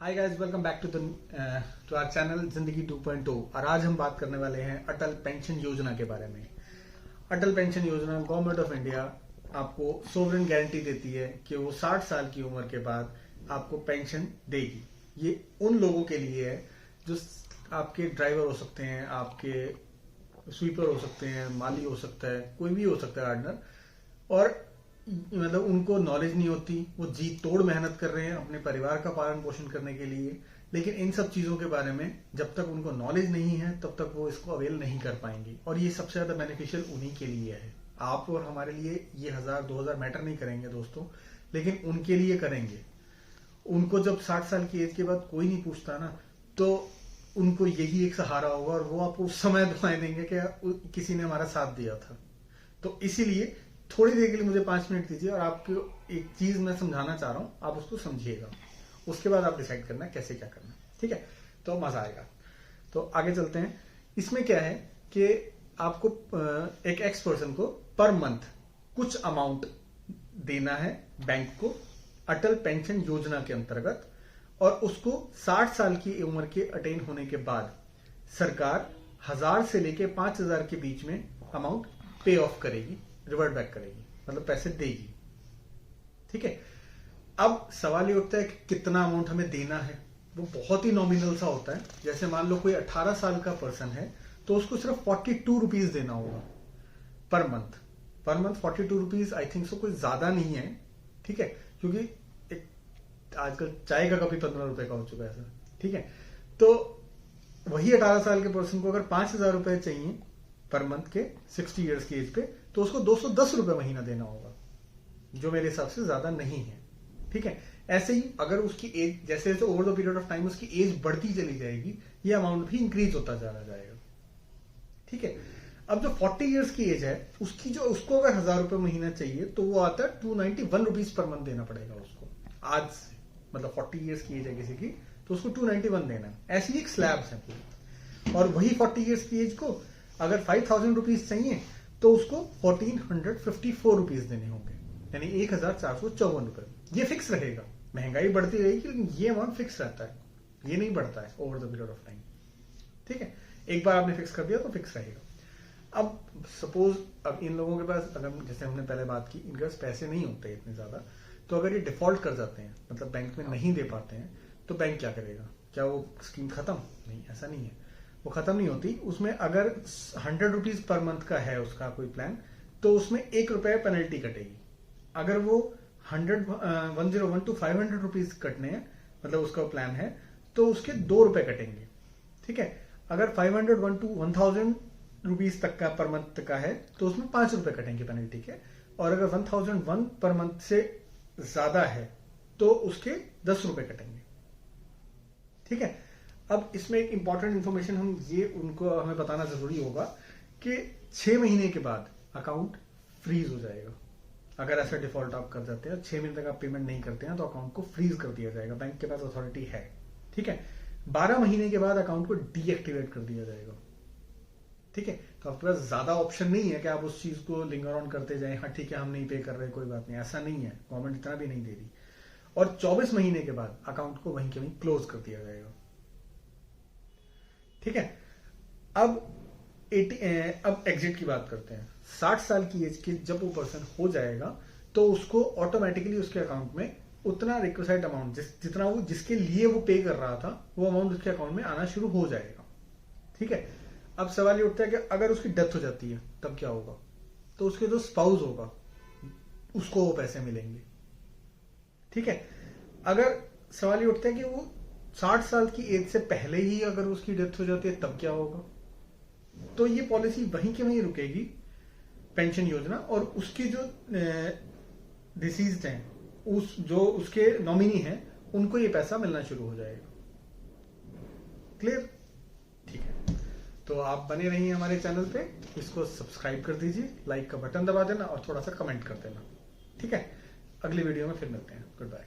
Hi guys, welcome back to our channel Zindagi 2.0। और आज हम बात करने वाले हैं अटल पेंशन योजना के बारे में। अटल पेंशन योजना गवर्नमेंट ऑफ इंडिया आपको सोवरेन गारंटी देती है कि वो 60 साल की उम्र के बाद आपको पेंशन देगी। ये उन लोगों के लिए है जो आपके ड्राइवर हो सकते हैं, आपके स्वीपर हो सकते हैं, माली हो सकता है, कोई भी हो सकता है गार्डनर, और मतलब उनको नॉलेज नहीं होती, वो जी तोड़ मेहनत कर रहे हैं अपने परिवार का पालन पोषण करने के लिए, लेकिन इन सब चीजों के बारे में जब तक उनको नॉलेज नहीं है तब तक वो इसको अवेल नहीं कर पाएंगे। और ये सबसे ज्यादा बेनिफिशियल उन्हीं के लिए है। आप और हमारे लिए ये 1000-2000 मैटर नहीं करेंगे दोस्तों, लेकिन उनके लिए करेंगे। उनको जब 60 साल की एज के बाद कोई नहीं पूछता ना, तो उनको यही एक सहारा होगा और वो आपको उस समय दुआएं देंगे कि किसी ने हमारा साथ दिया था। तो इसीलिए थोड़ी देर के लिए मुझे 5 मिनट दीजिए और आपको एक चीज मैं समझाना चाह रहा हूं, आप उसको समझिएगा। उसके बाद आप डिसाइड करना है कैसे क्या करना है, ठीक है? तो मजा आएगा। तो आगे चलते हैं। इसमें क्या है कि आपको एक एक्स पर्सन को पर मंथ कुछ अमाउंट देना है बैंक को अटल पेंशन योजना के अंतर्गत, और उसको 60 साल की उम्र के अटेन होने के बाद सरकार 1000 से लेके 5000 के बीच में अमाउंट पे ऑफ करेगी, रिवर्ट बैक करेगी, मतलब पैसे देगी। ठीक है। अब सवाल ये उठता है कि कितना अमाउंट हमें देना है। वो बहुत ही नॉमिनल सा होता है। जैसे मान लो कोई 18 साल का पर्सन है तो उसको सिर्फ 42 रुपीज देना होगा per month. Per month 42 rupees, I think so कोई ज्यादा नहीं है। ठीक है, क्योंकि एक आजकल चाय का कप ही 15 रुपए का हो चुका है सर। ठीक है, तो वही 18 साल के पर्सन को अगर 5000 रुपए चाहिए पर मंथ के 60 इयर्स की एज पे, तो उसको 210 रुपए महीना देना होगा, जो मेरे हिसाब से ज्यादा नहीं है। ठीक है, ऐसे ही अगर उसकी एज जैसे जैसे over the period of time उसकी एज बढ़ती चली जाएगी, ये अमाउंट भी इंक्रीज होता जाना जाएगा। ठीक है, अब जो 40 इयर्स की एज है उसको अगर 1000 रुपए महीना चाहिए तो वो आता है 291 रुपीज पर मंथ देना पड़ेगा उसको आज से। मतलब 40 इयर्स की एज है किसी की तो उसको 291 देना है। ऐसी एक स्लैब है पूरी। और वही 40 इयर्स की एज को अगर 5000 रुपीज चाहिए तो उसको 1454 रुपीज देने होंगे, यानी 1454 रुपए। ये फिक्स रहेगा, महंगाई बढ़ती रहेगी लेकिन ये अमाउंट फिक्स रहता है, ये नहीं बढ़ता है over the period of time. ठीक है, एक बार आपने फिक्स कर दिया तो फिक्स रहेगा। अब सपोज अब इन लोगों के पास, अगर जैसे हमने पहले बात की, इनके पास पैसे नहीं होते इतने ज्यादा, तो अगर ये डिफॉल्ट कर जाते हैं, मतलब बैंक में नहीं दे पाते हैं, तो बैंक क्या करेगा? क्या वो स्कीम खत्म? नहीं, ऐसा नहीं है, वो खत्म नहीं होती। उसमें अगर 100 रुपीज पर मंथ का है उसका कोई प्लान, तो उसमें 1 रुपए पेनल्टी कटेगी। अगर वो 1001 to 500 रुपीज कटने हैं, मतलब उसका प्लान है, तो उसके 2 रुपए कटेंगे। ठीक है, अगर 501 to 1000 रुपीज तक का पर मंथ का है तो उसमें 5 रुपए कटेंगे पेनल्टी के, और अगर 1001 पर मंथ से ज्यादा है तो उसके 10 रुपए कटेंगे। ठीक है, अब इसमें एक इंपॉर्टेंट इंफॉर्मेशन उनको हमें बताना जरूरी होगा कि 6 महीने के बाद अकाउंट फ्रीज हो जाएगा। अगर ऐसा डिफॉल्ट आप कर जाते हैं, 6 महीने तक आप पेमेंट नहीं करते हैं, तो अकाउंट को फ्रीज कर दिया जाएगा। बैंक के पास अथॉरिटी है। ठीक है, 12 महीने के बाद अकाउंट को डीएक्टिवेट कर दिया जाएगा। ठीक है, तो आपके पास ज्यादा ऑप्शन नहीं है कि आप उस चीज को लिंगर ऑन करते जाएं, हाँ ठीक है हम नहीं पे कर रहे, कोई बात नहीं, ऐसा नहीं है। गवर्नमेंट इतना भी नहीं दे रही। और 24 महीने के बाद अकाउंट को वहीं के वहीं क्लोज कर दिया जाएगा। ठीक है, अब एग्जिट की बात करते हैं। 60 साल की एज के जब वो पर्सन हो जाएगा तो उसको ऑटोमेटिकली उसके अकाउंट में उतना रिक्वेस्ट अमाउंट जितना वो जिसके लिए वो पे कर रहा था, वो अमाउंट उसके अकाउंट में आना शुरू हो जाएगा। ठीक है, अब सवाल ये उठता है कि अगर उसकी डेथ हो जाती है तब क्या होगा? तो उसके जो स्पाउस होगा उसको वो पैसे मिलेंगे। ठीक है, अगर सवाल ये उठता है कि वो 60 साल की एज से पहले ही अगर उसकी डेथ हो जाती है तब क्या होगा? तो ये पॉलिसी वहीं के वहीं रुकेगी, पेंशन योजना, और उसकी जो डिसीज्ड हैं, जो उसके नॉमिनी हैं, उनको ये पैसा मिलना शुरू हो जाएगा। क्लियर? ठीक है, तो आप बने रहिए हमारे चैनल पे, इसको सब्सक्राइब कर दीजिए, लाइक का बटन दबा देना और थोड़ा सा कमेंट कर देना। ठीक है, अगली वीडियो में फिर मिलते हैं। Good bye.